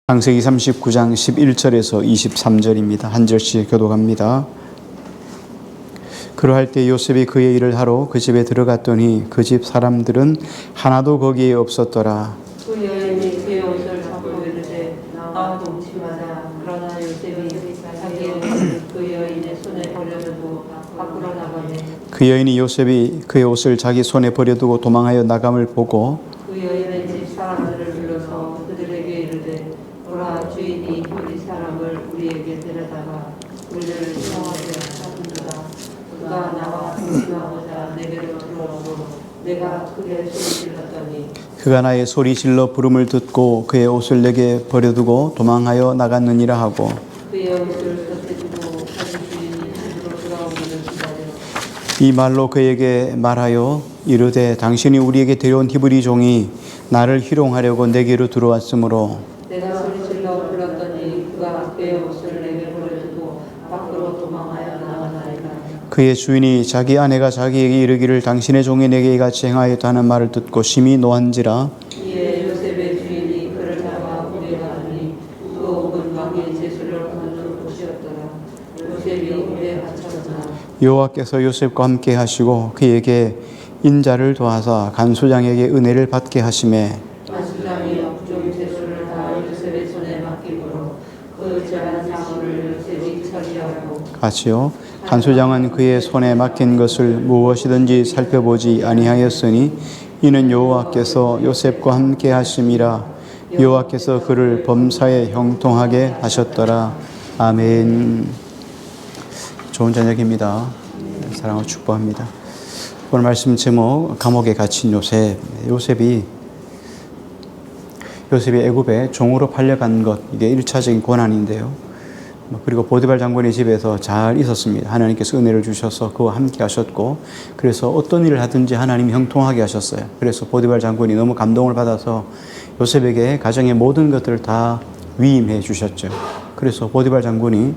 창세기 39장 11절에서 23절입니다. 한 절씩 교독합니다. 그러할 때 요셉이 그의 일을 하러 그 집에 들어갔더니 그 집 사람들은 하나도 거기에 없었더라. 그 여인이 그의 옷을 잡고 이르되 나와 동침하자. 그러나 요셉이 자기의 옷을 그 여인의 손에 버려두고 밖으로 나가매 그 여인이 요셉이 그의 옷을 자기 손에 버려두고 도망하여 나감을 보고 그 여인의 집 사람들을 불러서 그들에게 이르되 보라, 주인이 우리 사람을 우리에게 데려다가 우리를 시험하게 하는도다. 그가 나와 동침하고자 내게로 들어오고 내가 크게 소리질렀더니 그가 나의 소리 질러 부름을 듣고 그의 옷을 내게 버려두고 도망하여 나갔느니라 하고 그의 옷을 곁에 두고 자기 주인이 집으로 돌아오기를 기다려 이 말로 그에게 말하여 이르되 당신이 우리에게 데려온 히브리 종이 나를 희롱하려고 내게로 들어왔으므로 내가 소리질러 불렀더니 그가 그의 옷을 내게 버려두고 밖으로 도망하여 나가나이다. 그의 주인이 자기 아내가 자기에게 이르기를 당신의 종이 내게 이같이 행하였다 하는 말을 듣고 심히 노한지라. 이에 요셉의 주인이 그를 잡아 오게 가더니 그 옥은 왕의 제수를 거두는 곳이었더라. 요셉이 오게 갇혔으나 여호와께서 요셉과 함께 하시고 그에게 인자를 도하사 간수장에게 은혜를 받게 하시매 간수장이 업종 제수를 다 요셉의 손에 맡기므로 그 제한 사물을 요셉이 처리하고 같이요. 간수장은 그의 손에 맡긴 것을 무엇이든지 살펴보지 아니하였으니 이는 여호와께서 요셉과 함께 하심이라. 여호와께서 그를 범사에 형통하게 하셨더라. 아멘. 좋은 저녁입니다. 사랑하고 축복합니다. 오늘 말씀 제목 감옥에 갇힌 요셉. 요셉이 애굽에 종으로 팔려간 것, 이게 1차적인 고난인데요. 그리고 보디발 장군의 집에서 잘 있었습니다. 하나님께서 은혜를 주셔서 그와 함께 하셨고, 그래서 어떤 일을 하든지 하나님이 형통하게 하셨어요. 그래서 보디발 장군이 너무 감동을 받아서 요셉에게 가정의 모든 것들을 다 위임해 주셨죠. 그래서 보디발 장군이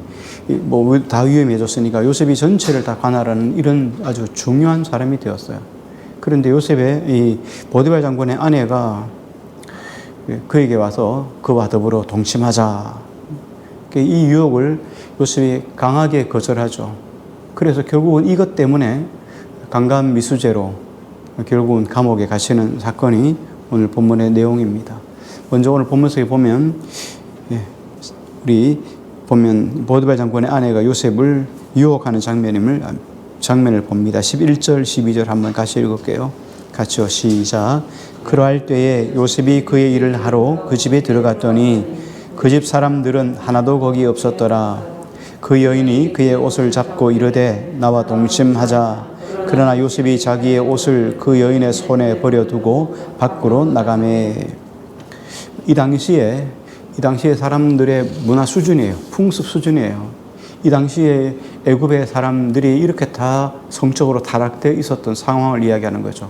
다 위임해 줬으니까 요셉이 전체를 다 관할하는 이런 아주 중요한 사람이 되었어요. 그런데 요셉의 이 보디발 장군의 아내가 그에게 와서 그와 더불어 동침하자. 이 유혹을 요셉이 강하게 거절하죠. 그래서 결국은 이것 때문에 강간미수죄로 결국은 감옥에 갇히는 사건이 오늘 본문의 내용입니다. 먼저 오늘 본문 속에 보면 우리 보면 보디발 장군의 아내가 요셉을 유혹하는 장면을 봅니다. 11절 12절 한번 같이 읽을게요. 같이요. 시작. 그러할 때에 요셉이 그의 일을 하러 그 집에 들어갔더니 그 집 사람들은 하나도 거기 없었더라. 그 여인이 그의 옷을 잡고 이르되 나와 동침하자. 그러나 요셉이 자기의 옷을 그 여인의 손에 버려두고 밖으로 나가매. 이 당시에 사람들의 문화 수준이에요. 풍습 수준이에요. 이 당시에 애굽의 사람들이 이렇게 다 성적으로 타락되어 있었던 상황을 이야기하는 거죠.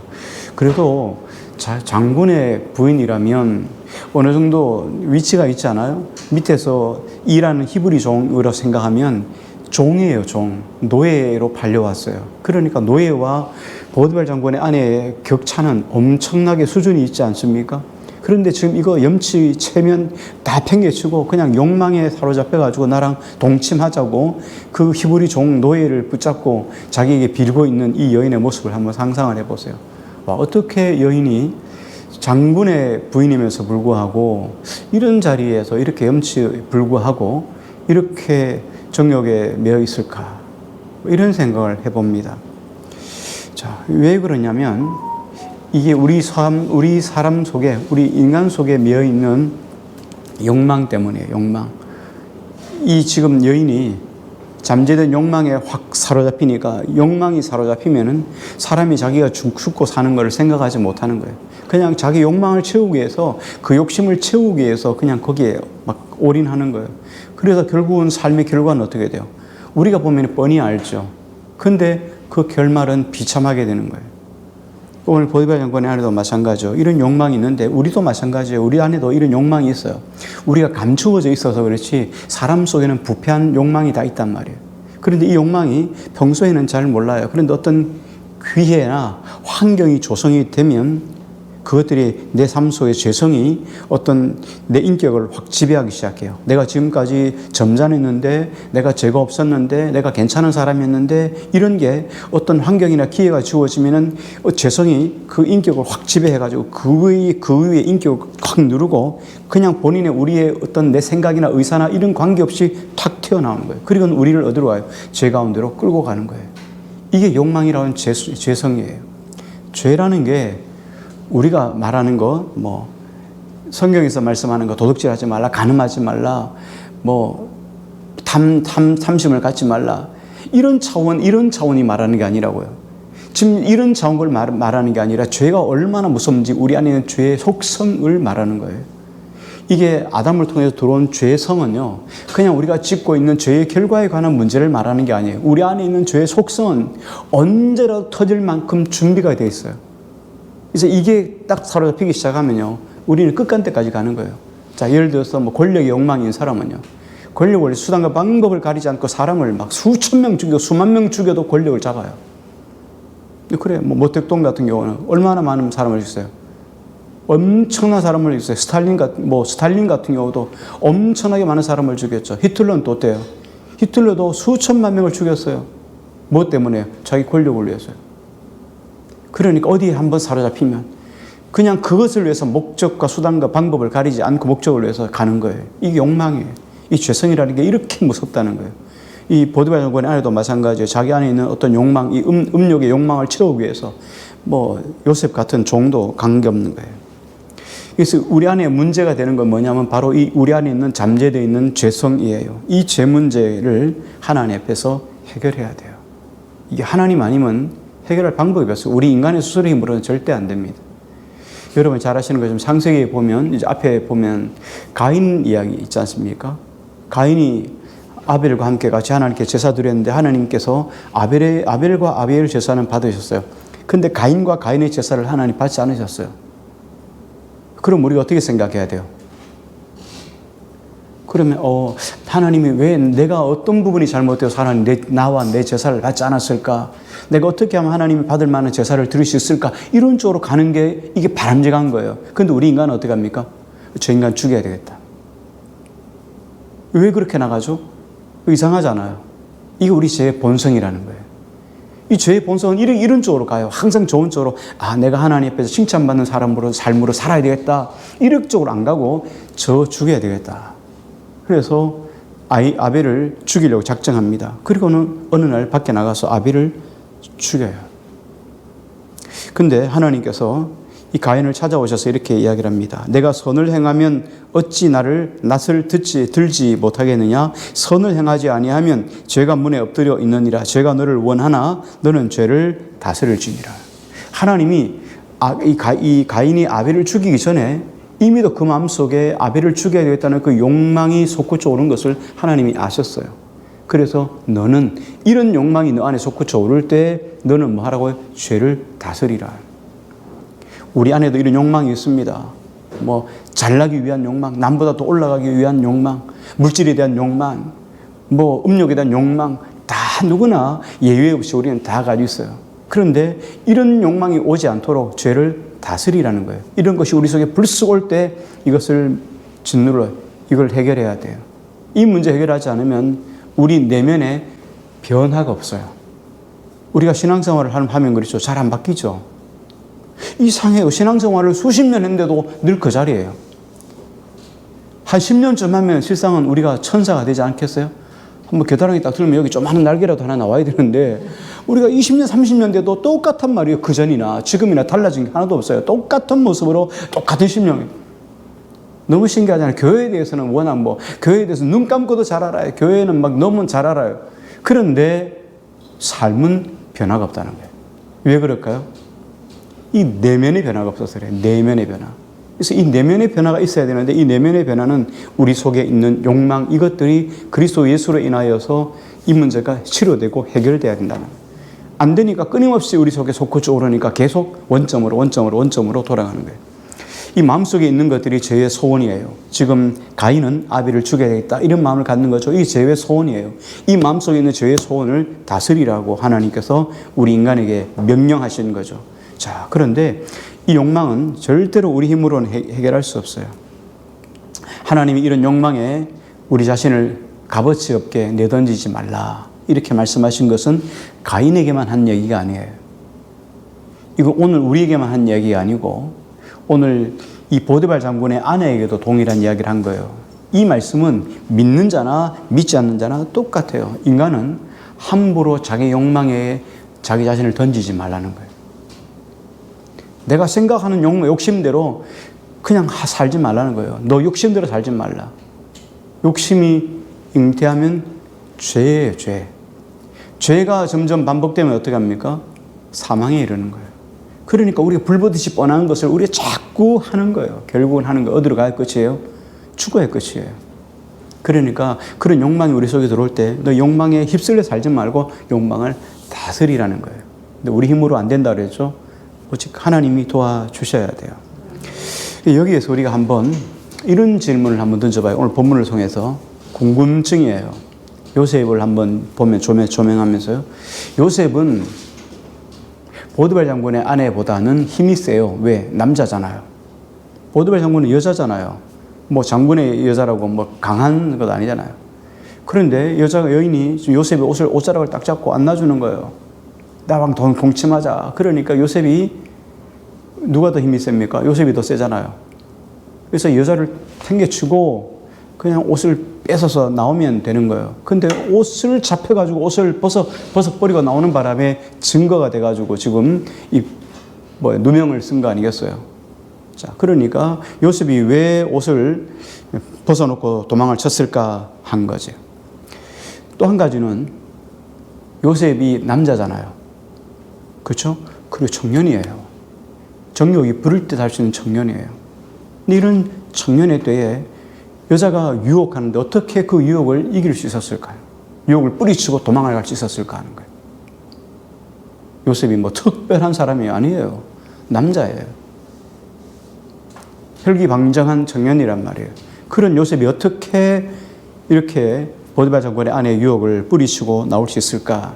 그래도 장군의 부인이라면 어느 정도 위치가 있지 않아요? 밑에서 일하는 히브리 종으로 생각하면 종이에요, 종. 노예로 팔려왔어요. 그러니까 노예와 보디발 장군의 아내의 격차는 엄청나게 수준이 있지 않습니까? 그런데 지금 이거 염치 체면 다 팽개치고 그냥 욕망에 사로잡혀가지고 나랑 동침하자고 그 히브리 종 노예를 붙잡고 자기에게 빌고 있는 이 여인의 모습을 한번 상상을 해보세요. 와, 어떻게 여인이 장군의 부인이면서 불구하고 이런 자리에서 이렇게 염치에 불구하고 이렇게 정욕에 매여 있을까? 이런 생각을 해봅니다. 자, 왜 그러냐면 이게 우리 사람 속에, 우리 인간 속에 매여 있는 욕망 때문이에요. 욕망. 이 지금 여인이 잠재된 욕망에 확 사로잡히니까, 욕망이 사로잡히면은 사람이 자기가 죽고 사는 것을 생각하지 못하는 거예요. 그냥 자기 욕망을 채우기 위해서, 그 욕심을 채우기 위해서 그냥 거기에 막 올인하는 거예요. 그래서 결국은 삶의 결과는 어떻게 돼요? 우리가 보면 뻔히 알죠. 근데 그 결말은 비참하게 되는 거예요. 오늘 보디발 장군의 아내도 마찬가지죠. 이런 욕망이 있는데 우리도 마찬가지예요. 우리 안에도 이런 욕망이 있어요. 우리가 감추어져 있어서 그렇지 사람 속에는 부패한 욕망이 다 있단 말이에요. 그런데 이 욕망이 평소에는 잘 몰라요. 그런데 어떤 기회나 환경이 조성이 되면 그것들이 내 삶 속의 죄성이 어떤 내 인격을 확 지배하기 시작해요. 내가 지금까지 점잖았는데, 내가 죄가 없었는데, 내가 괜찮은 사람이었는데, 이런 게 어떤 환경이나 기회가 주어지면은 죄성이 그 인격을 확 지배해가지고 그 위에 인격을 확 누르고 그냥 본인의 우리의 어떤 내 생각이나 의사나 이런 관계없이 탁 튀어나오는 거예요. 그리고 우리를 어디로 가요? 죄 가운데로 끌고 가는 거예요. 이게 욕망이라는 죄성이에요. 죄라는 게 우리가 말하는 거, 뭐, 성경에서 말씀하는 거, 도둑질하지 말라, 간음하지 말라, 뭐, 탐심을 갖지 말라. 이런 차원이 말하는 게 아니라고요. 지금 이런 차원을 말하는 게 아니라 죄가 얼마나 무섭는지 우리 안에 있는 죄의 속성을 말하는 거예요. 이게 아담을 통해서 들어온 죄의 성은요, 그냥 우리가 짓고 있는 죄의 결과에 관한 문제를 말하는 게 아니에요. 우리 안에 있는 죄의 속성은 언제라도 터질 만큼 준비가 되어 있어요. 그래서 이게 딱 사로잡히기 시작하면요, 우리는 끝간때까지 가는 거예요. 자, 예를 들어서 뭐 권력의 욕망이 있는 사람은요, 권력을 수단과 방법을 가리지 않고 사람을 막 수천 명 죽여, 수만 명 죽여도 권력을 잡아요. 그래, 뭐 모택동 같은 경우는 얼마나 많은 사람을 죽였어요. 엄청난 사람을 죽였어요. 스탈린 같은 경우도 엄청나게 많은 사람을 죽였죠. 히틀러는 또 어때요? 히틀러도 수천만 명을 죽였어요. 뭐 때문에? 자기 권력을 위해서요. 그러니까 어디에 한번 사로잡히면 그냥 그것을 위해서 목적과 수단과 방법을 가리지 않고 목적을 위해서 가는 거예요. 이게 욕망이에요. 이 죄성이라는 게 이렇게 무섭다는 거예요. 이 보디발 장군의 아내도 마찬가지예요. 자기 안에 있는 어떤 욕망, 이 음욕의 욕망을 채우기 위해서 뭐 요셉 같은 종도 관계없는 거예요. 그래서 우리 안에 문제가 되는 건 뭐냐면 바로 이 우리 안에 있는 잠재되어 있는 죄성이에요. 이 죄 문제를 하나님 앞에서 해결해야 돼요. 이게 하나님 아니면 해결할 방법이 없어요. 우리 인간의 스스로의 힘으로는 절대 안 됩니다. 여러분 잘 아시는 것처럼 창세기에 보면, 이제 앞에 보면 가인 이야기 있지 않습니까? 가인이 아벨과 함께 같이 하나님께 제사 드렸는데 하나님께서 아벨과 아벨 제사는 받으셨어요. 근데 가인과 가인의 제사를 하나님 받지 않으셨어요. 그럼 우리가 어떻게 생각해야 돼요? 그러면 하나님이 왜 내가 어떤 부분이 잘못되어서 하나님 나와 내 제사를 받지 않았을까? 내가 어떻게 하면 하나님이 받을 만한 제사를 드릴 수 있을까? 이런 쪽으로 가는 게 이게 바람직한 거예요. 근데 우리 인간은 어떻게 합니까? 저 인간 죽여야 되겠다. 왜 그렇게 나가죠? 이상하잖아요. 이게 우리 죄의 본성이라는 거예요. 이 죄의 본성은 이런 쪽으로 가요. 항상 좋은 쪽으로, 내가 하나님 앞에서 칭찬받는 사람으로 삶으로 살아야 되겠다. 이런 쪽으로 안 가고 저 죽여야 되겠다. 그래서 아벨을 죽이려고 작정합니다. 그리고는 어느 날 밖에 나가서 아벨을 죽여요. 근데 하나님께서 이 가인을 찾아오셔서 이렇게 이야기를 합니다. 내가 선을 행하면 어찌 낯을 들지 못하겠느냐? 선을 행하지 아니하면 죄가 문에 엎드려 있느니라. 죄가 너를 원하나 너는 죄를 다스릴지니라. 하나님이 이 가인이 아벨을 죽이기 전에 이미도 그 마음속에 아벨을 죽여야 되겠다는 그 욕망이 솟구쳐 오른 것을 하나님이 아셨어요. 그래서 너는 이런 욕망이 너 안에 솟구쳐 오를 때 너는 뭐 하라고요? 죄를 다스리라. 우리 안에도 이런 욕망이 있습니다. 뭐 잘나기 위한 욕망, 남보다 더 올라가기 위한 욕망, 물질에 대한 욕망, 뭐 음욕에 대한 욕망, 다 누구나 예외 없이 우리는 다 가지고 있어요. 그런데 이런 욕망이 오지 않도록 죄를 다스리라는 거예요. 이런 것이 우리 속에 불쑥 올 때 이것을 짓눌러 이걸 해결해야 돼요. 이 문제 해결하지 않으면 우리 내면에 변화가 없어요. 우리가 신앙생활을 하면 그렇죠. 잘 안 바뀌죠. 이상해요. 신앙생활을 수십 년 했는데도 늘 그 자리예요. 한 10년쯤 하면 실상은 우리가 천사가 되지 않겠어요? 한번 겨드랑이 딱 들면 여기 좀 하는 날개라도 하나 나와야 되는데 우리가 20년, 30년 돼도 똑같단 말이에요. 그전이나 지금이나 달라진 게 하나도 없어요. 똑같은 모습으로 똑같은 심령이에요. 너무 신기하잖아요. 교회에 대해서는 워낙 교회에 대해서 눈 감고도 잘 알아요. 교회는 막 너무 잘 알아요. 그런데 삶은 변화가 없다는 거예요. 왜 그럴까요? 이 내면의 변화가 없어서 그래요. 내면의 변화. 그래서 이 내면의 변화가 있어야 되는데 이 내면의 변화는 우리 속에 있는 욕망, 이것들이 그리스도 예수로 인하여서 이 문제가 치료되고 해결돼야 된다는 거예요. 안 되니까 끊임없이 우리 속에 솟구쳐 오르니까 계속 원점으로 돌아가는 거예요. 이 마음속에 있는 것들이 죄의 소원이에요. 지금 가인은 아벨을 죽여야 되겠다 이런 마음을 갖는 거죠. 이 죄의 소원이에요. 이 마음속에 있는 죄의 소원을 다스리라고 하나님께서 우리 인간에게 명령하시는 거죠. 자, 그런데 이 욕망은 절대로 우리 힘으로는 해결할 수 없어요. 하나님이 이런 욕망에 우리 자신을 값어치 없게 내던지지 말라 이렇게 말씀하신 것은 가인에게만 한 얘기가 아니에요. 이거 오늘 우리에게만 한 얘기가 아니고 오늘 이 보디발 장군의 아내에게도 동일한 이야기를 한 거예요. 이 말씀은 믿는 자나 믿지 않는 자나 똑같아요. 인간은 함부로 자기 욕망에 자기 자신을 던지지 말라는 거예요. 내가 생각하는 욕심대로 그냥 살지 말라는 거예요. 너 욕심대로 살지 말라. 욕심이 잉태하면 죄예요, 죄. 죄가 점점 반복되면 어떻게 합니까? 사망에 이르는 거예요. 그러니까 우리가 불보듯이 뻔한 것을 우리가 자꾸 하는 거예요. 결국은 하는 거 어디로 갈 것이에요? 죽어야 끝이에요. 그러니까 그런 욕망이 우리 속에 들어올 때 너 욕망에 휩쓸려 살지 말고 욕망을 다스리라는 거예요. 근데 우리 힘으로 안 된다 그랬죠? 오직 하나님이 도와주셔야 돼요. 여기에서 우리가 한번 이런 질문을 한번 던져봐요. 오늘 본문을 통해서 궁금증이에요. 요셉을 한번 보면 조명하면서요. 요셉은 보디발 장군의 아내보다는 힘이 세요. 왜? 남자잖아요. 보디발 장군은 여자잖아요. 뭐 장군의 여자라고 뭐 강한 것 아니잖아요. 그런데 여인이 요셉의 옷자락을 딱 잡고 안 놔주는 거예요. 나랑 돈 동침하자. 그러니까 요셉이 누가 더 힘이 셉니까? 요셉이 더 세잖아요. 그래서 여자를 탱겨치고 그냥 옷을 뺏어서 나오면 되는 거예요. 근데 옷을 잡혀가지고 옷을 벗어버리고 나오는 바람에 증거가 돼가지고 지금 누명을 쓴 거 아니겠어요? 자, 그러니까 요셉이 왜 옷을 벗어놓고 도망을 쳤을까 한 거죠. 또 한 가지는 요셉이 남자잖아요. 그렇죠? 그리고 청년이에요. 정욕이 부를 듯 할 수 있는 청년이에요. 근데 이런 청년의 때에 여자가 유혹하는데 어떻게 그 유혹을 이길 수 있었을까요? 유혹을 뿌리치고 도망을 갈 수 있었을까 하는 거예요. 요셉이 뭐 특별한 사람이 아니에요. 남자예요. 혈기방정한 청년이란 말이에요. 그런 요셉이 어떻게 이렇게 보디발 장군의 아내의 유혹을 뿌리치고 나올 수 있을까?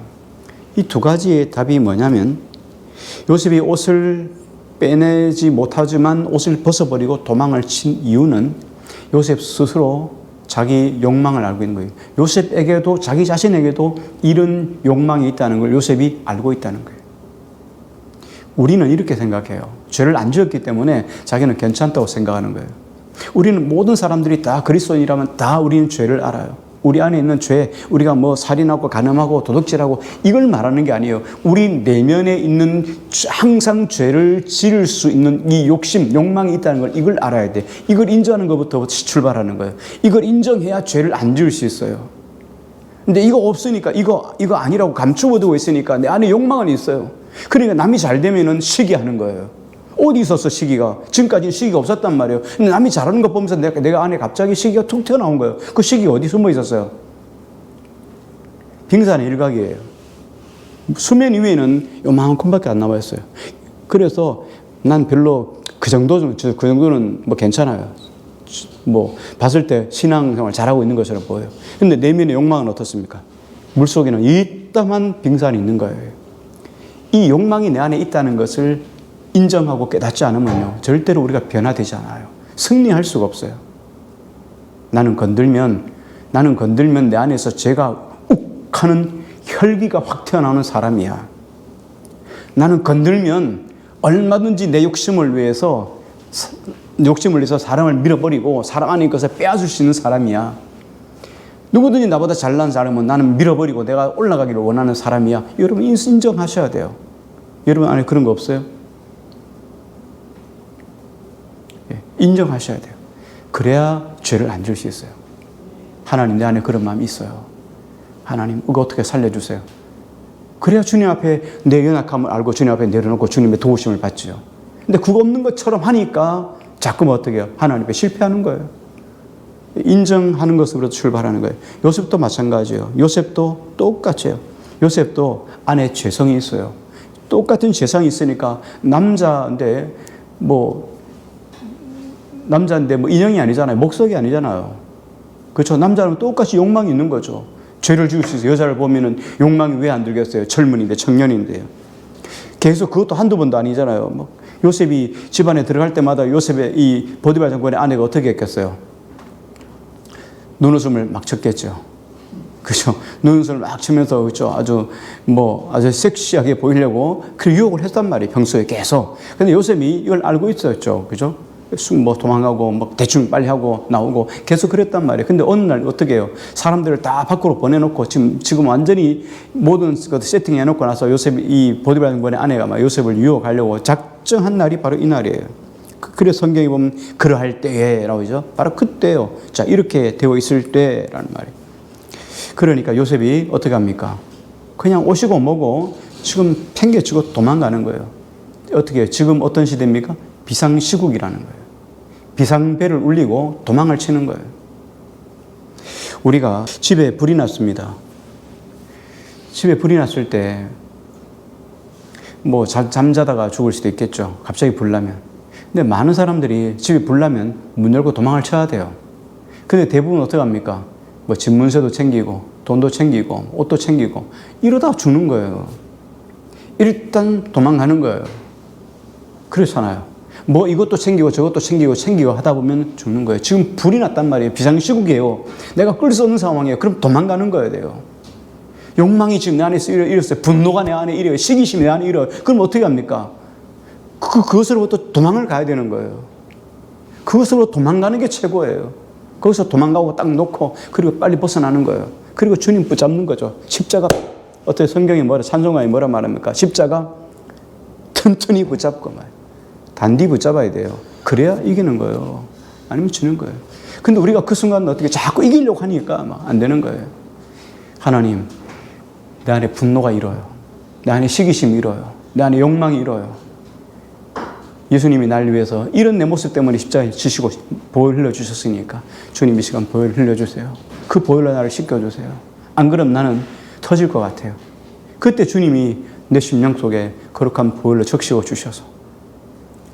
이 두 가지의 답이 뭐냐면 요셉이 옷을 빼내지 못하지만 옷을 벗어버리고 도망을 친 이유는 요셉 스스로 자기 욕망을 알고 있는 거예요. 요셉에게도 자기 자신에게도 이런 욕망이 있다는 걸 요셉이 알고 있다는 거예요. 우리는 이렇게 생각해요. 죄를 안 지었기 때문에 자기는 괜찮다고 생각하는 거예요. 우리는 모든 사람들이 다 그리스도인이라면 다 우리는 죄를 알아요. 우리 안에 있는 죄, 우리가 뭐 살인하고 간음하고 도둑질하고 이걸 말하는 게 아니에요. 우리 내면에 있는 항상 죄를 지을 수 있는 이 욕심, 욕망이 있다는 걸 이걸 알아야 돼. 이걸 인정하는 것부터 출발하는 거예요. 이걸 인정해야 죄를 안 지을 수 있어요. 근데 이거 없으니까 이거 아니라고 감추어두고 있으니까 내 안에 욕망은 있어요. 그러니까 남이 잘 되면은 시기하는 거예요. 어디 있었어 시기가? 지금까지는 시기가 없었단 말이에요. 근데 남이 잘하는 거 보면서 내가 안에 갑자기 시기가 툭 튀어나온 거예요. 그 시기 어디 숨어 있었어요? 빙산의 일각이에요. 수면 위에는 요만큼밖에 안 남아 있어요. 그래서 난 별로 그 정도는 뭐 괜찮아요. 뭐 봤을 때 신앙생활 잘하고 있는 것처럼 보여요. 근데 내면의 욕망은 어떻습니까? 물속에는 이따만 빙산이 있는 거예요. 이 욕망이 내 안에 있다는 것을 인정하고 깨닫지 않으면요, 절대로 우리가 변화되지 않아요. 승리할 수가 없어요. 나는 건들면 내 안에서 죄가 욱 하는 혈기가 확 튀어나오는 사람이야. 나는 건들면 얼마든지 내 욕심을 위해서 사람을 밀어버리고 사람 안에 것을 빼앗을 수 있는 사람이야. 누구든지 나보다 잘난 사람은 나는 밀어버리고 내가 올라가기를 원하는 사람이야. 여러분 인정하셔야 돼요. 여러분 안에 그런 거 없어요? 인정하셔야 돼요. 그래야 죄를 안 질 수 있어요. 하나님 내 안에 그런 마음이 있어요. 하나님 이거 어떻게 살려주세요. 그래야 주님 앞에 내 연약함을 알고 주님 앞에 내려놓고 주님의 도우심을 받죠. 근데 그거 없는 것처럼 하니까 자꾸 어떻게 해요? 하나님 앞에 실패하는 거예요. 인정하는 것으로 출발하는 거예요. 요셉도 마찬가지예요. 요셉도 똑같아요. 요셉도 안에 죄성이 있어요. 똑같은 죄성이 있으니까 남자인데 뭐 인형이 아니잖아요. 목석이 아니잖아요. 그렇죠? 남자는 똑같이 욕망이 있는 거죠. 죄를 지을 수 있어요. 여자를 보면은 욕망이 왜 안 들겠어요? 젊은인데, 청년인데요. 계속 그것도 한두 번도 아니잖아요. 뭐 요셉이 집안에 들어갈 때마다 요셉의 이 보디발 장군의 아내가 어떻게 했겠어요? 눈웃음을 막 쳤겠죠. 그죠? 눈웃음을 막 치면서, 그죠? 아주 섹시하게 보이려고 그 유혹을 했단 말이에요. 평소에 계속. 근데 요셉이 이걸 알고 있었죠. 그죠? 도망가고, 대충 빨리 하고 나오고 계속 그랬단 말이에요. 근데 어느 날 어떻게 해요? 사람들을 다 밖으로 보내놓고 지금 완전히 모든 것을 세팅해놓고 나서 이 보디발 장군의 아내가 막 요셉을 유혹하려고 작정한 날이 바로 이 날이에요. 그래서 성경에 보면 그러할 때에라고 하죠. 바로 그때요. 자, 이렇게 되어 있을 때라는 말이에요. 그러니까 요셉이 어떻게 합니까? 그냥 오시고 뭐고 지금 팽개치고 도망가는 거예요. 어떻게 해요? 지금 어떤 시대입니까? 비상시국이라는 거예요. 비상벨을 울리고 도망을 치는 거예요. 우리가 집에 불이 났습니다. 집에 불이 났을 때 잠자다가 죽을 수도 있겠죠. 갑자기 불 나면. 근데 많은 사람들이 집에 불 나면 문 열고 도망을 쳐야 돼요. 근데 대부분 어떻게 합니까? 집문서도 챙기고 돈도 챙기고 옷도 챙기고 이러다 죽는 거예요. 일단 도망가는 거예요. 그렇잖아요. 이것도 챙기고 저것도 챙기고 하다 보면 죽는 거예요. 지금 불이 났단 말이에요. 비상시국이에요. 내가 끌 수 없는 상황이에요. 그럼 도망가는 거야 돼요. 욕망이 지금 내 안에서 일었어요. 분노가 내 안에 일어요. 시기심이 내 안에 일어요. 그럼 어떻게 합니까? 그것으로부터 도망을 가야 되는 거예요. 그것으로 도망가는 게 최고예요. 거기서 도망가고 딱 놓고 그리고 빨리 벗어나는 거예요. 그리고 주님 붙잡는 거죠. 십자가 어떻게 성경이 찬송가에 뭐라 말합니까? 십자가 튼튼히 붙잡고 단디 붙잡아야 돼요. 그래야 이기는 거예요. 아니면 지는 거예요. 근데 우리가 그 순간 어떻게 자꾸 이기려고 하니까 안 되는 거예요. 하나님, 내 안에 분노가 일어요. 내 안에 시기심이 일어요. 내 안에 욕망이 일어요. 예수님이 날 위해서 이런 내 모습 때문에 십자가에 지시고 보혈 흘려주셨으니까 주님 이 시간 보혈 흘려주세요. 그 보혈로 나를 씻겨주세요. 안 그럼 나는 터질 것 같아요. 그때 주님이 내 심령 속에 거룩한 보혈로 적시고 주셔서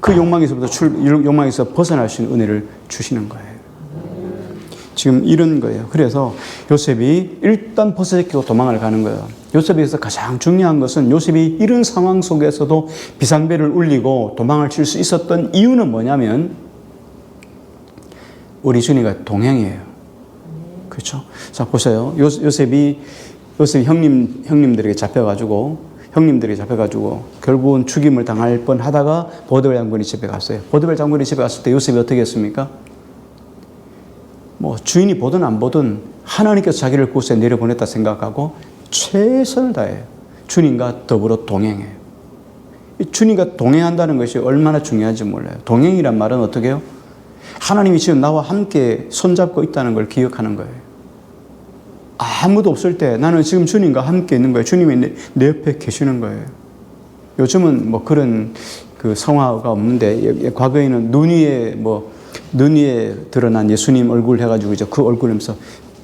그 욕망에서 벗어날 수 있는 은혜를 주시는 거예요. 지금 이런 거예요. 그래서 요셉이 일단 벗어지고 도망을 가는 거예요. 요셉에서 가장 중요한 것은 요셉이 이런 상황 속에서도 비상벨을 울리고 도망을 칠 수 있었던 이유는 뭐냐면 우리 주님과 동행이에요. 그렇죠? 자, 보세요. 요셉이 형님들에게 잡혀가지고 결국은 죽임을 당할 뻔하다가 보디발 장군이 집에 갔어요. 보디발 장군이 집에 갔을 때 요셉이 어떻게 했습니까? 주인이 보든 안 보든 하나님께서 자기를 구원해 내려보냈다 생각하고 최선을 다해요. 주님과 더불어 동행해요. 주님과 동행한다는 것이 얼마나 중요한지 몰라요. 동행이란 말은 어떻게 해요? 하나님이 지금 나와 함께 손잡고 있다는 걸 기억하는 거예요. 아무도 없을 때 나는 지금 주님과 함께 있는 거예요. 주님이 내 옆에 계시는 거예요. 요즘은 그런 성화가 없는데 과거에는 눈 위에 드러난 예수님 얼굴 해가지고 그 얼굴이면서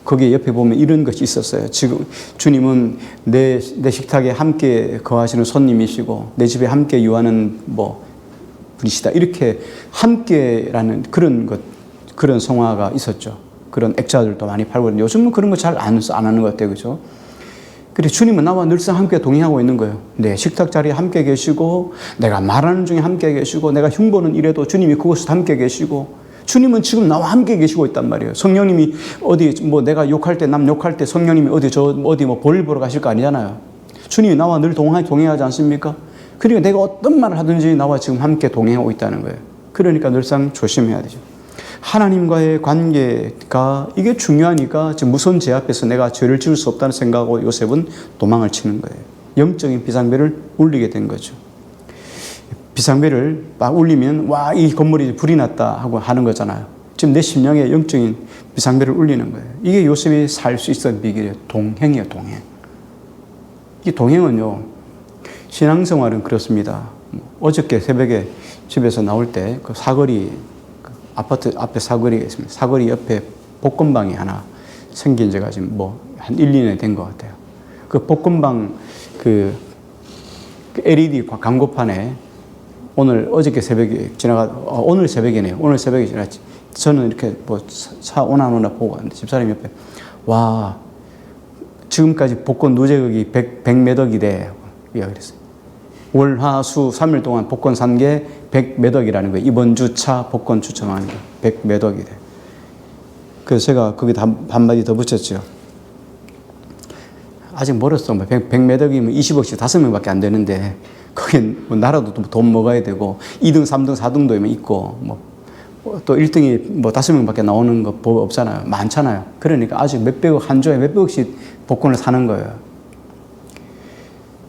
거기에 옆에 보면 이런 것이 있었어요. 지금 주님은 내 식탁에 함께 거하시는 손님이시고 내 집에 함께 유하는 분이시다. 이렇게 함께라는 그런 성화가 있었죠. 그런 액자들도 많이 팔고 있는데 요즘은 그런 거 잘 안 하는 것 같아요. 그죠? 그래 주님은 나와 늘상 함께 동행하고 있는 거예요. 내 식탁 자리에 함께 계시고 내가 말하는 중에 함께 계시고 내가 흉보는 일에도 주님이 그곳에 함께 계시고 주님은 지금 나와 함께 계시고 있단 말이에요. 성령님이 내가 욕할 때 남 욕할 때 성령님이 어디 볼일 보러 가실 거 아니잖아요. 주님이 나와 늘 동행하지 않습니까? 그러니까 내가 어떤 말을 하든지 나와 지금 함께 동행하고 있다는 거예요. 그러니까 늘상 조심해야 되죠. 하나님과의 관계가 이게 중요하니까 지금 무서운 제 앞에서 내가 죄를 지을 수 없다는 생각하고 요셉은 도망을 치는 거예요. 영적인 비상벨을 울리게 된 거죠. 비상벨을 막 울리면 이 건물이 불이 났다 하고 하는 거잖아요. 지금 내 심령에 영적인 비상벨을 울리는 거예요. 이게 요셉이 살 수 있었던 비결이에요. 동행이에요. 동행. 이 동행은요. 신앙생활은 그렇습니다. 어저께 새벽에 집에서 나올 때 그 사거리 아파트 앞에 사거리가 있습니다. 사거리 옆에 복권방이 하나 생긴 지가 지금 한 1, 2년 된 것 같아요. 그 복권방 그 LED 광고판에 어저께 새벽에 오늘 새벽이네요. 오늘 새벽에 지나갔지. 저는 이렇게 차 오나 안 오나 보고 왔는데 집사람 옆에 지금까지 복권 누적액이 100몇 억이래. 이야기를 했어요. 월, 화, 수 3일 동안 복권 산 게 100몇 억이라는 거예요. 이번 주차 복권 추첨하는 게 100몇 억이래. 그래서 제가 거기다 한마디 더 붙였죠. 아직 멀었어. 100몇 억이면 20억씩 5명밖에 안 되는데 거긴 뭐 나라도 돈 먹어야 되고 2등, 3등, 4등도 있고 또 1등이 뭐 5명밖에 나오는 거 법 없잖아요. 많잖아요. 그러니까 아직 몇백억, 한 조에 몇백억씩 복권을 사는 거예요.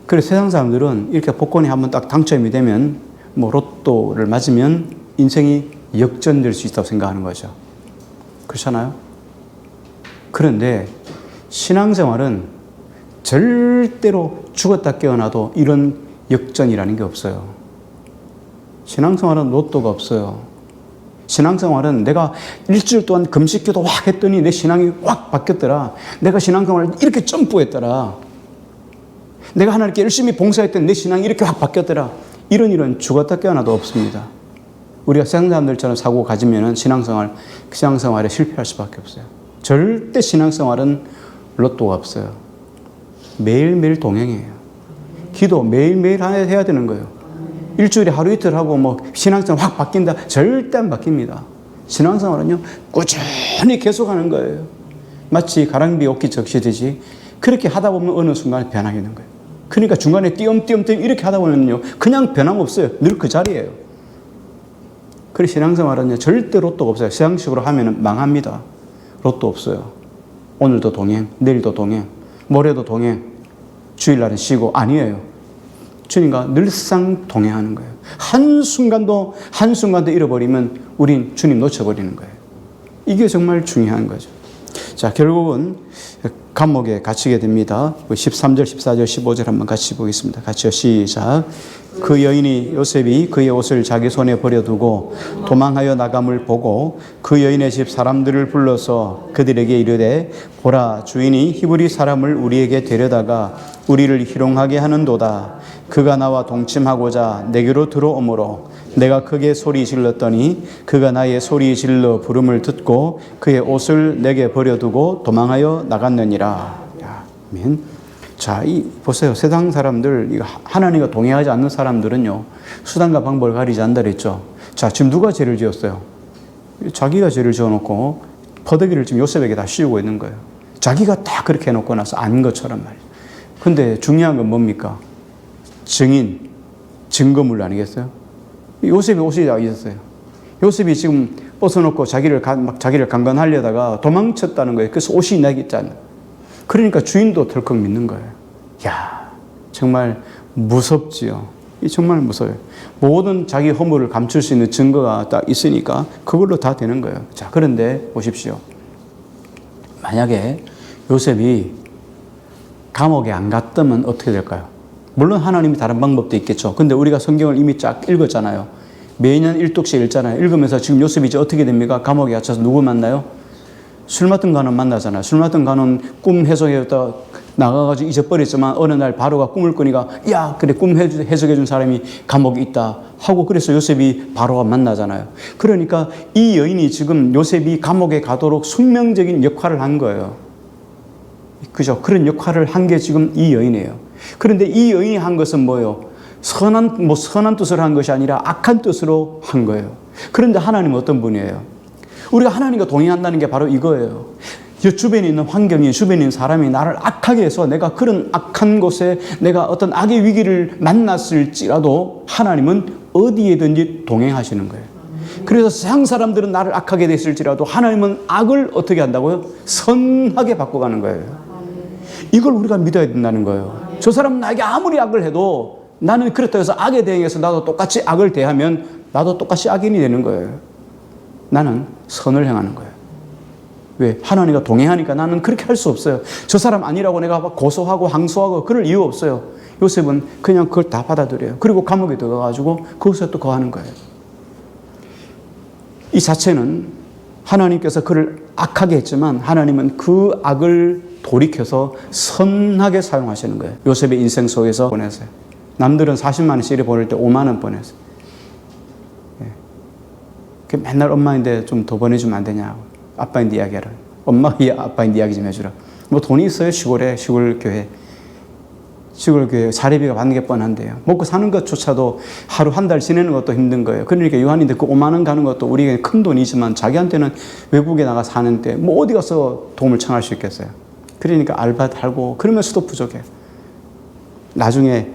그래서 세상 사람들은 이렇게 복권이 한번 딱 당첨이 되면 뭐 로또를 맞으면 인생이 역전될 수 있다고 생각하는 거죠. 그렇잖아요? 그런데 신앙생활은 절대로 죽었다 깨어나도 이런 역전이라는 게 없어요. 신앙생활은 로또가 없어요. 신앙생활은 내가 일주일 동안 금식기도 확 했더니 내 신앙이 확 바뀌었더라. 내가 신앙생활을 이렇게 점프했더라. 내가 하나님께 열심히 봉사했더니 내 신앙이 이렇게 확 바뀌었더라. 이런 일은 죽었다 깨어나도 없습니다. 우리가 세상 사람들처럼 사고 가지면 신앙생활에 실패할 수밖에 없어요. 절대 신앙생활은 로또가 없어요. 매일매일 동행해요. 기도 매일매일 해야 되는 거예요. 일주일에 하루 이틀 하고 뭐 신앙생활 확 바뀐다? 절대 안 바뀝니다. 신앙생활은요, 꾸준히 계속하는 거예요. 마치 가랑비 옷깃 적시듯이 그렇게 하다 보면 어느 순간에 변하게 되는 거예요. 그러니까 중간에 띄엄띄엄 이렇게 하다 보면요, 그냥 변함없어요. 늘 그 자리예요. 그래서 신앙생활은요, 절대 로또가 없어요. 세상식으로 하면 망합니다. 로또 없어요. 오늘도 동행, 내일도 동행, 모레도 동행, 주일날은 쉬고, 아니에요. 주님과 늘상 동행하는 거예요. 한순간도 잃어버리면 우린 주님 놓쳐버리는 거예요. 이게 정말 중요한 거죠. 자, 결국은 감옥에 갇히게 됩니다. 13절, 14절, 15절 한번 같이 보겠습니다. 같이요. 시작. 그 여인이 요셉이 그의 옷을 자기 손에 버려두고 도망하여 나감을 보고 그 여인의 집 사람들을 불러서 그들에게 이르되 보라, 주인이 히브리 사람을 우리에게 데려다가 우리를 희롱하게 하는도다. 그가 나와 동침하고자 내게로 들어오므로 내가 크게 소리 질렀더니 그가 나의 소리 질러 부름을 듣고 그의 옷을 내게 버려두고 도망하여 나갔느니라. 아멘. 자, 보세요. 세상 사람들, 하나님과 동행하지 않는 사람들은요, 수단과 방법을 가리지 않는다 그랬죠. 자, 지금 누가 죄를 지었어요? 자기가 죄를 지어놓고 퍼득이를 지금 요셉에게 다 씌우고 있는 거예요. 자기가 다 그렇게 해놓고 나서 안 것처럼 말이에요. 근데 중요한 건 뭡니까? 증인, 증거물 아니겠어요? 요셉이 옷이 다 있었어요. 요셉이 지금 벗어놓고 자기를 강간하려다가 도망쳤다는 거예요. 그래서 옷이 나겠잖아요. 그러니까 주인도 덜컥 믿는 거예요. 야, 정말 무섭지요. 이 정말 무서워요. 모든 자기 허물을 감출 수 있는 증거가 딱 있으니까 그걸로 다 되는 거예요. 자, 그런데 보십시오. 만약에 요셉이 감옥에 안 갔다면 어떻게 될까요? 물론 하나님이 다른 방법도 있겠죠. 근데 우리가 성경을 이미 쫙 읽었잖아요. 매년 1독씩 읽잖아요. 읽으면서 지금 요셉이 이제 어떻게 됩니까? 감옥에 갇혀서 누구 만나요? 술 맡은 간은 만나잖아요. 술 맡은 간은 꿈 해석했다 나가가지고 잊어버렸지만 어느 날 바로가 꿈을 꾸니까 야, 그래, 꿈 해석해준 사람이 감옥에 있다 하고 그래서 요셉이 바로가 만나잖아요. 그러니까 이 여인이 지금 요셉이 감옥에 가도록 숙명적인 역할을 한 거예요. 그죠? 그런 역할을 한 게 지금 이 여인이에요. 그런데 이 여인이 한 것은 뭐예요? 선한 뜻으로 한 것이 아니라 악한 뜻으로 한 거예요. 그런데 하나님은 어떤 분이에요? 우리가 하나님과 동행한다는 게 바로 이거예요. 주변에 있는 환경이, 주변에 있는 사람이 나를 악하게 해서 내가 그런 악한 곳에 내가 어떤 악의 위기를 만났을지라도 하나님은 어디에든지 동행하시는 거예요. 그래서 세상 사람들은 나를 악하게 됐을지라도 하나님은 악을 어떻게 한다고요? 선하게 바꿔가는 거예요. 이걸 우리가 믿어야 된다는 거예요. 저 사람은 나에게 아무리 악을 해도 나는 그렇다고 해서 악에 대응해서 나도 똑같이 악을 대하면 나도 똑같이 악인이 되는 거예요. 나는 선을 행하는 거예요. 왜? 하나님과 동행하니까 나는 그렇게 할 수 없어요. 저 사람 아니라고 내가 고소하고 항소하고 그럴 이유 없어요. 요셉은 그냥 그걸 다 받아들여요. 그리고 감옥에 들어가가지고 거기서 또 거하는 거예요. 이 자체는 하나님께서 그를 악하게 했지만 하나님은 그 악을 돌이켜서 선하게 사용하시는 거예요. 요셉의 인생 속에서 보내세요. 남들은 40만 원씩 보낼 때 5만 원 보냈어요. 예. 맨날 엄마인데 좀 더 보내주면 안 되냐고. 아빠인데 이야기하라. 엄마가 아빠인데 이야기 좀 해주라. 뭐 돈이 있어요? 시골에, 시골 교회. 시골교회 사례비가 받는 게 뻔한데요. 먹고 사는 것조차도 하루 한 달 지내는 것도 힘든 거예요. 그러니까 요한인데 그 5만 원 가는 것도 우리에게 큰 돈이지만 자기한테는 외국에 나가 사는데 뭐 어디 가서 도움을 청할 수 있겠어요. 그러니까 알바 달고 그러면서도 부족해요. 나중에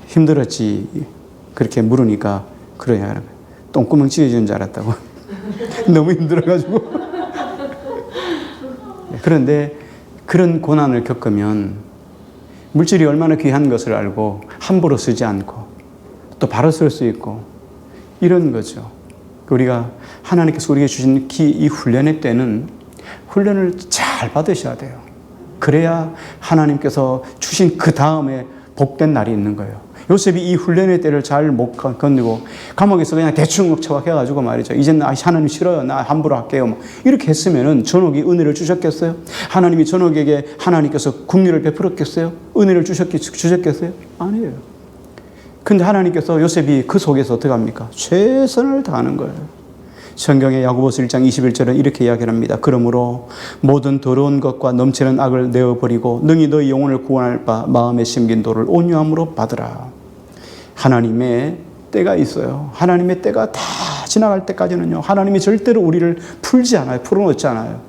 힘들었지 그렇게 물으니까 그러냐. 똥구멍 찢어지는 줄 알았다고. 너무 힘들어가지고. 그런데 그런 고난을 겪으면 물질이 얼마나 귀한 것을 알고 함부로 쓰지 않고 또 바로 쓸 수 있고 이런 거죠. 우리가 하나님께서 우리에게 주신 이 훈련의 때는 훈련을 잘 받으셔야 돼요. 그래야 하나님께서 주신 그 다음에 복된 날이 있는 거예요. 요셉이 이 훈련의 때를 잘 못 건너고 감옥에서 그냥 대충 처박혀가지고 말이죠. 이제는 하나님 싫어요. 나 함부로 할게요. 뭐 이렇게 했으면은 전옥이 은혜를 주셨겠어요? 하나님이 전옥에게 하나님께서 긍휼을 베풀었겠어요? 은혜를 주셨겠어요? 아니에요. 근데 하나님께서 요셉이 그 속에서 어떻게 합니까? 최선을 다하는 거예요. 성경의 야고보서 1장 21절은 이렇게 이야기합니다. 그러므로 모든 더러운 것과 넘치는 악을 내어버리고 능히 너희 영혼을 구원할 바 마음에 심긴 도를 온유함으로 받으라. 하나님의 때가 있어요. 하나님의 때가 다 지나갈 때까지는요. 하나님이 절대로 우리를 풀지 않아요. 풀어놓지 않아요.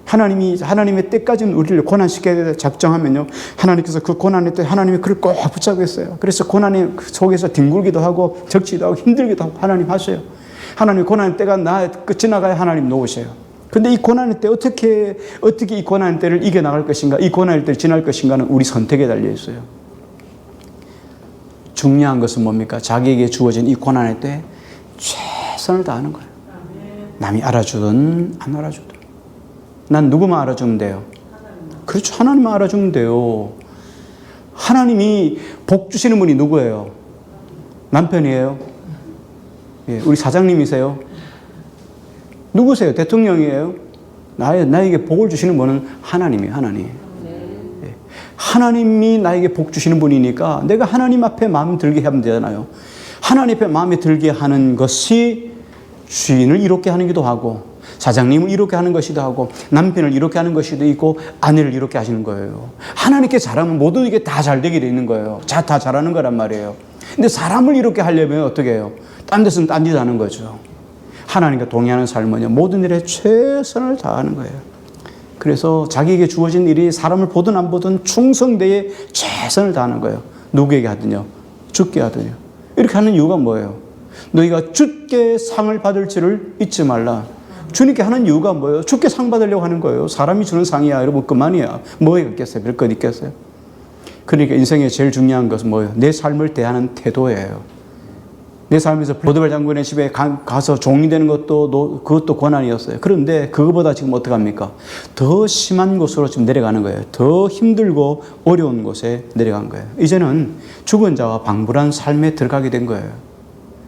하나님의 때까지는 우리를 고난시켜야 작정하면요. 하나님께서 그 고난의 때 하나님이 그를 꼭 붙잡고 있어요. 그래서 고난의 속에서 뒹굴기도 하고 적지도 하고 힘들기도 하고 하나님 하셔요. 하나님 고난의 때가 지나가야 하나님 놓으셔요. 근데 이 고난의 때 어떻게 이 고난의 때를 이겨나갈 것인가, 이 고난의 때를 지날 것인가는 우리 선택에 달려 있어요. 중요한 것은 뭡니까? 자기에게 주어진 이 고난의 때 최선을 다하는 거예요. 남이 알아주든 안 알아주든. 난 누구만 알아주면 돼요? 그렇죠. 하나님만 알아주면 돼요. 하나님이 복 주시는 분이 누구예요? 남편이에요? 예, 우리 사장님이세요? 누구세요? 대통령이에요? 나에게 복을 주시는 분은 하나님이에요. 하나님. 예. 하나님이 나에게 복 주시는 분이니까 내가 하나님 앞에 마음 들게 하면 되잖아요. 하나님 앞에 마음에 들게 하는 것이 주인을 이롭게 하는 기도 하고 사장님을 이롭게 하는 것이기도 하고 남편을 이롭게 하는 것이기도 있고 아내를 이롭게 하시는 거예요. 하나님께 잘하면 모든 게 다 잘 되게 돼 있는 거예요. 다 잘하는 거란 말이에요. 근데 사람을 이롭게 하려면 어떻게 해요? 딴 데서는 딴 짓 하는 거죠. 하나님과 동의하는 삶은요, 모든 일에 최선을 다하는 거예요. 그래서 자기에게 주어진 일이 사람을 보든 안 보든 충성되게 최선을 다하는 거예요. 누구에게 하든요, 주께 하든요. 이렇게 하는 이유가 뭐예요? 너희가 주께 상을 받을 줄을 잊지 말라. 주님께 하는 이유가 뭐예요? 주께 상 받으려고 하는 거예요. 사람이 주는 상이야. 여러분 그만이야. 뭐에 있겠어요? 별것 있겠어요? 그러니까 인생에 제일 중요한 것은 뭐예요? 내 삶을 대하는 태도예요. 내 삶에서 보드발 장군의 집에 가서 종이 되는 그것도 고난이었어요. 그런데 그거보다 지금 어떡합니까? 더 심한 곳으로 지금 내려가는 거예요. 더 힘들고 어려운 곳에 내려간 거예요. 이제는 죽은 자와 방불한 삶에 들어가게 된 거예요.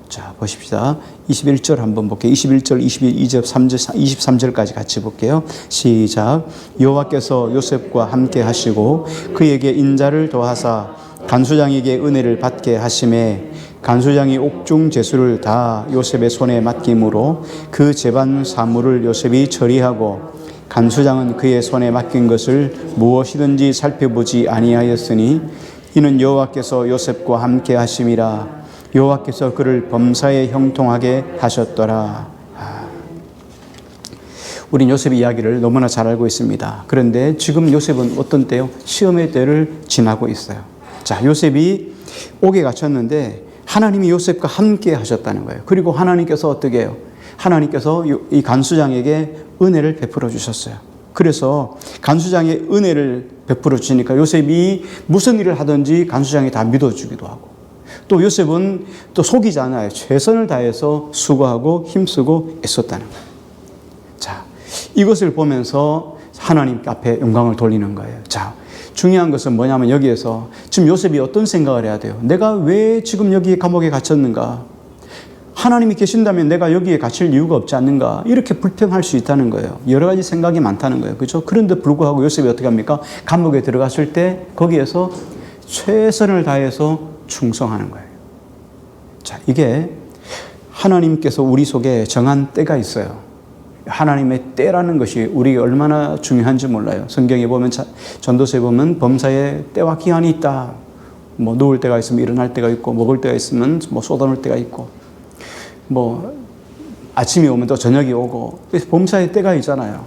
자, 보십시다. 21절 한번 볼게요. 21절, 22절, 23절까지 같이 볼게요. 시작. 여호와께서 요셉과 함께 하시고 그에게 인자를 더하사 간수장에게 은혜를 받게 하심에 간수장이 옥중 제수를 다 요셉의 손에 맡김으로 그 재반 사물을 요셉이 처리하고 간수장은 그의 손에 맡긴 것을 무엇이든지 살펴보지 아니하였으니 이는 여호와께서 요셉과 함께 하심이라. 여호와께서 그를 범사에 형통하게 하셨더라. 우린 요셉의 이야기를 너무나 잘 알고 있습니다. 그런데 지금 요셉은 어떤 때요? 시험의 때를 지나고 있어요. 자, 요셉이 옥에 갇혔는데 하나님이 요셉과 함께 하셨다는 거예요. 그리고 하나님께서 어떻게 해요? 하나님께서 이 간수장에게 은혜를 베풀어 주셨어요. 그래서 간수장의 은혜를 베풀어 주시니까 요셉이 무슨 일을 하든지 간수장이 다 믿어주기도 하고 또 요셉은 또 속이잖아요. 최선을 다해서 수고하고 힘쓰고 애썼다는 거예요. 자, 이것을 보면서 하나님 앞에 영광을 돌리는 거예요. 자, 중요한 것은 뭐냐면 여기에서 지금 요셉이 어떤 생각을 해야 돼요? 내가 왜 지금 여기 감옥에 갇혔는가? 하나님이 계신다면 내가 여기에 갇힐 이유가 없지 않는가? 이렇게 불평할 수 있다는 거예요. 여러 가지 생각이 많다는 거예요. 그렇죠? 그런데 불구하고 요셉이 어떻게 합니까? 감옥에 들어갔을 때 거기에서 최선을 다해서 충성하는 거예요. 자, 이게 하나님께서 우리 속에 정한 때가 있어요. 하나님의 때라는 것이 우리에게 얼마나 중요한지 몰라요. 성경에 보면, 전도서에 보면 범사에 때와 기한이 있다. 뭐 누울 때가 있으면 일어날 때가 있고, 먹을 때가 있으면 뭐 쏟아놓을 때가 있고, 뭐 아침이 오면 또 저녁이 오고, 그래서 범사에 때가 있잖아요.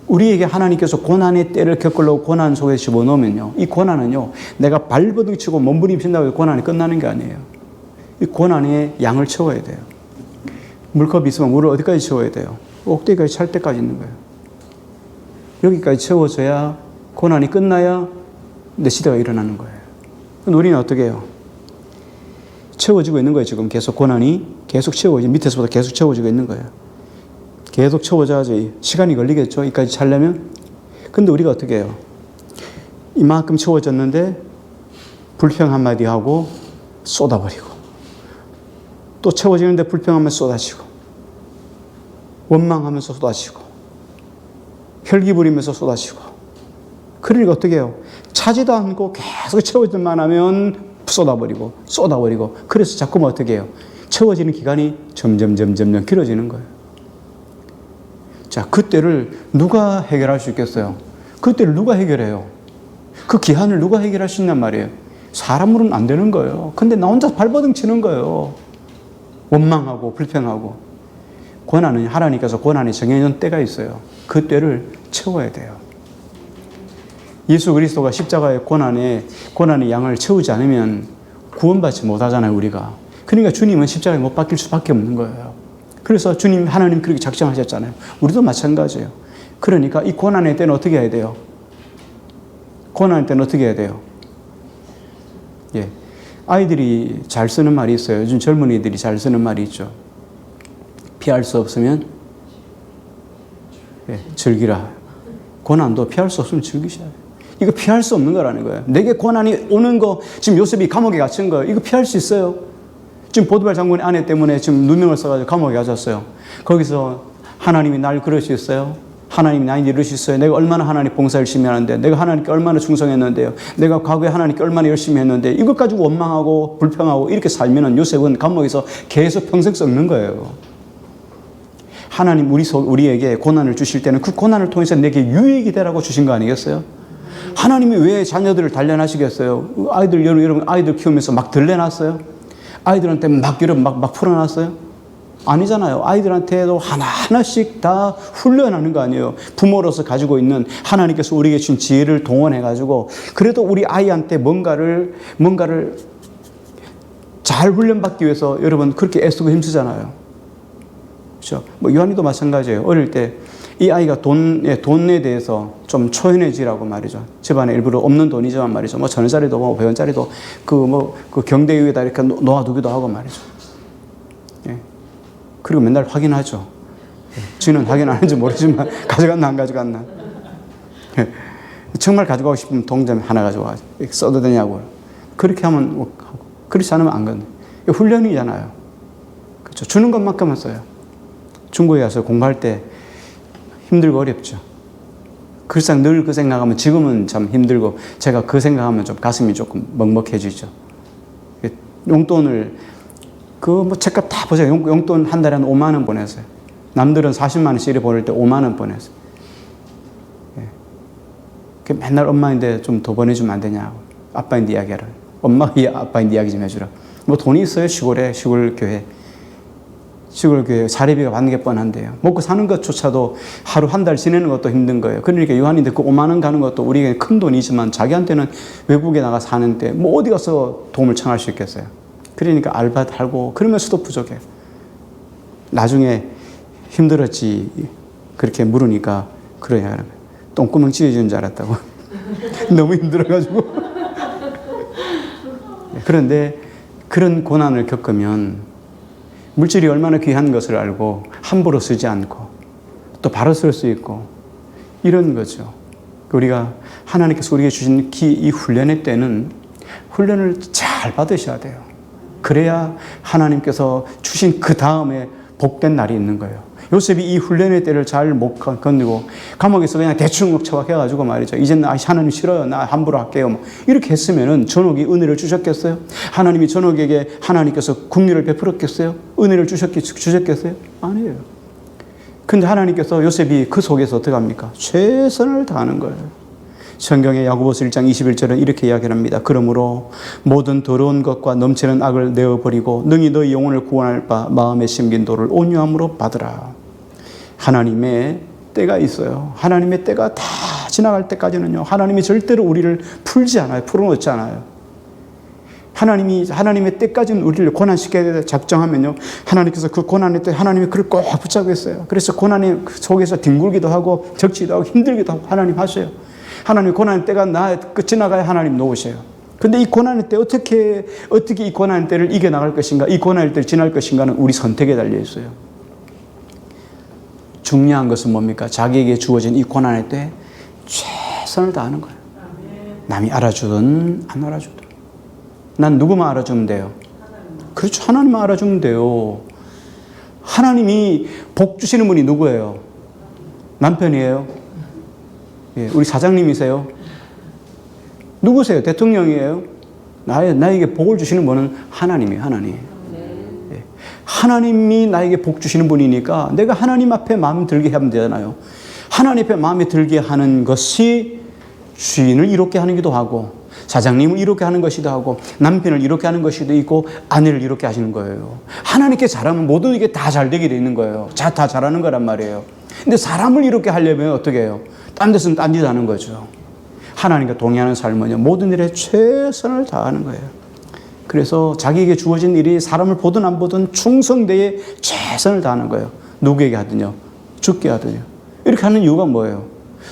우리에게 하나님께서 고난의 때를 겪으려고 고난 속에 집어넣으면요, 이 고난은요, 내가 발버둥 치고 몸부림친다고 해서 고난이 끝나는 게 아니에요. 이 고난의 양을 채워야 돼요. 물컵이 있으면 물을 어디까지 채워야 돼요? 꼭대기까지 찰 때까지 있는 거예요. 여기까지 채워져야, 고난이 끝나야 내 시대가 일어나는 거예요. 우리는 어떻게 해요? 채워지고 있는 거예요. 지금 계속 고난이 계속 채워지고, 밑에서부터 계속 채워지고 있는 거예요. 계속 채워져야지 시간이 걸리겠죠, 여기까지 차려면. 근데 우리가 어떻게 해요? 이만큼 채워졌는데 불평 한마디 하고 쏟아버리고, 또 채워지는데 불평하면 쏟아지고, 원망하면서 쏟아지고, 혈기 부리면서 쏟아지고. 그러니까 어떻게 해요? 차지도 않고 계속 채워질만 하면 쏟아버리고 쏟아버리고. 그래서 자꾸만 어떻게 해요? 채워지는 기간이 점점 길어지는 거예요. 자, 그때를 누가 해결할 수 있겠어요? 그때를 누가 해결해요? 그 기한을 누가 해결할 수 있냔 말이에요. 사람으로는 안 되는 거예요. 근데 나 혼자 발버둥 치는 거예요. 원망하고 불평하고. 고난은 하나님께서 고난이 정해진 때가 있어요. 그 때를 채워야 돼요. 예수 그리스도가 십자가의 고난의 양을 채우지 않으면 구원받지 못하잖아요, 우리가. 그러니까 주님은 십자가에 못 박힐 수밖에 없는 거예요. 그래서 하나님 그렇게 작정하셨잖아요. 우리도 마찬가지예요. 그러니까 이 고난의 때는 어떻게 해야 돼요? 고난의 때는 어떻게 해야 돼요? 예. 아이들이 잘 쓰는 말이 있어요. 요즘 젊은이들이 잘 쓰는 말이 있죠. 피할 수 없으면 즐기라. 고난도 피할 수 없으면 즐기셔야 돼요. 이거 피할 수 없는 거라는 거예요. 내게 고난이 오는 거, 지금 요셉이 감옥에 갇힌 거예요. 이거 피할 수 있어요? 지금 보디발 장군의 아내 때문에 지금 누명을 써가지고 감옥에 갇혔어요. 거기서 하나님이 날 그럴 수 있어요? 하나님이 날 이룰 수 있어요? 내가 얼마나 하나님 봉사 열심히 하는데, 내가 하나님께 얼마나 충성했는데요, 내가 과거에 하나님께 얼마나 열심히 했는데, 이것 가지고 원망하고 불평하고 이렇게 살면은 요셉은 감옥에서 계속 평생 썩는 거예요. 하나님 우리에게 고난을 주실 때는 그 고난을 통해서 내게 유익이 되라고 주신 거 아니겠어요? 하나님이 왜 자녀들을 단련하시겠어요? 여러분 아이들 키우면서 막 들려놨어요? 아이들한테 막 풀어놨어요? 아니잖아요. 아이들한테도 하나하나씩 다 훈련하는 거 아니에요. 부모로서 가지고 있는 하나님께서 우리에게 준 지혜를 동원해가지고, 그래도 우리 아이한테 뭔가를 잘 훈련받기 위해서 여러분 그렇게 애쓰고 힘쓰잖아요. 그렇죠? 뭐 요한이도 마찬가지예요. 어릴 때 이 아이가 돈에 대해서 좀 초연해지라고 말이죠. 집안에 일부러 없는 돈이지만 말이죠. 뭐 1,000원짜리도 뭐 100원짜리도 그 경대 위에다 이렇게 놓아두기도 하고 말이죠. 예. 그리고 맨날 확인하죠. 지는 확인 안 하는지 모르지만 가져갔나 안 가져갔나. 예. 정말 가져가고 싶으면 동전 하나 가져와. 써도 되냐고. 그렇게 하면, 그렇지 않으면 안 건데. 훈련이잖아요. 그렇죠. 주는 것만큼은 써요. 중국에 가서 공부할 때 힘들고 어렵죠. 글상 늘 그 생각하면, 지금은 참 힘들고 제가 그 생각하면 좀 가슴이 조금 먹먹해지죠. 용돈을 뭐 책값 다 보세요. 용돈 한 달에 한 5만 원 보냈어요. 남들은 40만 원씩 보낼 때 5만 원 보냈어요. 예. 맨날 엄마인데 좀 더 보내주면 안 되냐고. 아빠인데 이야기하라. 엄마가 아빠인데 이야기 좀 해주라. 뭐 돈이 있어요, 시골 교회. 시골 교회 사례비가 받는 게 뻔한데요. 먹고 사는 것조차도 하루 한 달 지내는 것도 힘든 거예요. 그러니까 요한인데 그 5만 원 가는 것도 우리에게 큰 돈이지만 자기한테는 외국에 나가 사는데 뭐 어디 가서 도움을 청할 수 있겠어요. 그러니까 알바 달고 그러면서도 부족해요. 나중에 힘들었지 그렇게 물으니까 그래야 똥구멍 찢어지는 줄 알았다고. 너무 힘들어가지고. 그런데 그런 고난을 겪으면 물질이 얼마나 귀한 것을 알고 함부로 쓰지 않고 또 바로 쓸 수 있고 이런 거죠. 우리가 하나님께서 우리에게 주신 이 훈련의 때는 훈련을 잘 받으셔야 돼요. 그래야 하나님께서 주신 그 다음에 복된 날이 있는 거예요. 요셉이 이 훈련의 때를 잘 못 건너고 감옥에서 그냥 대충 처박혀가지고 말이죠. 이제는 하나님 싫어요. 나 함부로 할게요. 뭐 이렇게 했으면은 전옥이 은혜를 주셨겠어요? 하나님이 전옥에게 하나님께서 긍휼을 베풀었겠어요? 은혜를 주셨겠어요? 아니에요. 근데 하나님께서 요셉이 그 속에서 어떻게 합니까? 최선을 다하는 거예요. 성경의 야고보서 1장 21절은 이렇게 이야기합니다. 그러므로 모든 더러운 것과 넘치는 악을 내어버리고 능히 너희 영혼을 구원할 바 마음에 심긴 도를 온유함으로 받으라. 하나님의 때가 있어요. 하나님의 때가 다 지나갈 때까지는요, 하나님이 절대로 우리를 풀지 않아요. 풀어놓지 않아요. 하나님의 때까지는 우리를 고난시켜야 작정하면요, 하나님께서 그 고난의 때 하나님이 그를 꼭 붙잡고 있어요. 그래서 고난의 속에서 뒹굴기도 하고 적지도 하고 힘들기도 하고 하나님 하셔요. 하나님 고난의 때가 지나가야 하나님 놓으셔요. 근데 이 고난의 때 어떻게 이 고난의 때를 이겨나갈 것인가, 이 고난의 때를 지날 것인가는 우리 선택에 달려 있어요. 중요한 것은 뭡니까? 자기에게 주어진 이 고난의 때 최선을 다하는 거예요. 남이 알아주든 안 알아주든. 난 누구만 알아주면 돼요? 그렇죠. 하나님만 알아주면 돼요. 하나님이 복 주시는 분이 누구예요? 남편이에요? 예, 우리 사장님이세요? 누구세요? 대통령이에요? 나에게 복을 주시는 분은 하나님이에요. 하나님. 예. 하나님이 나에게 복 주시는 분이니까 내가 하나님 앞에 마음 들게 하면 되잖아요. 하나님 앞에 마음에 들게 하는 것이 주인을 이롭게 하는 기도 하고, 사장님을 이렇게 하는 것이기도 하고, 남편을 이렇게 하는 것이기도 있고, 아내를 이렇게 하시는 거예요. 하나님께 잘하면 모든 게 다 잘 되게 돼 있는 거예요. 다 잘하는 거란 말이에요. 근데 사람을 이렇게 하려면 어떻게 해요? 딴 데서는 딴 짓 하는 거죠. 하나님과 동의하는 삶은요, 모든 일에 최선을 다하는 거예요. 그래서 자기에게 주어진 일이 사람을 보든 안 보든 충성되게 최선을 다하는 거예요. 누구에게 하든요, 주께 하든요. 이렇게 하는 이유가 뭐예요?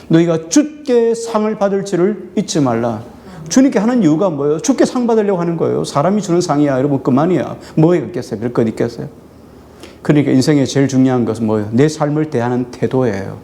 너희가 주께 상을 받을 줄을 잊지 말라. 주님께 하는 이유가 뭐예요? 주께 상 받으려고 하는 거예요. 사람이 주는 상이야. 여러분, 그만이야. 뭐가 있겠어요? 별것 있겠어요? 그러니까 인생에 제일 중요한 것은 뭐예요? 내 삶을 대하는 태도예요.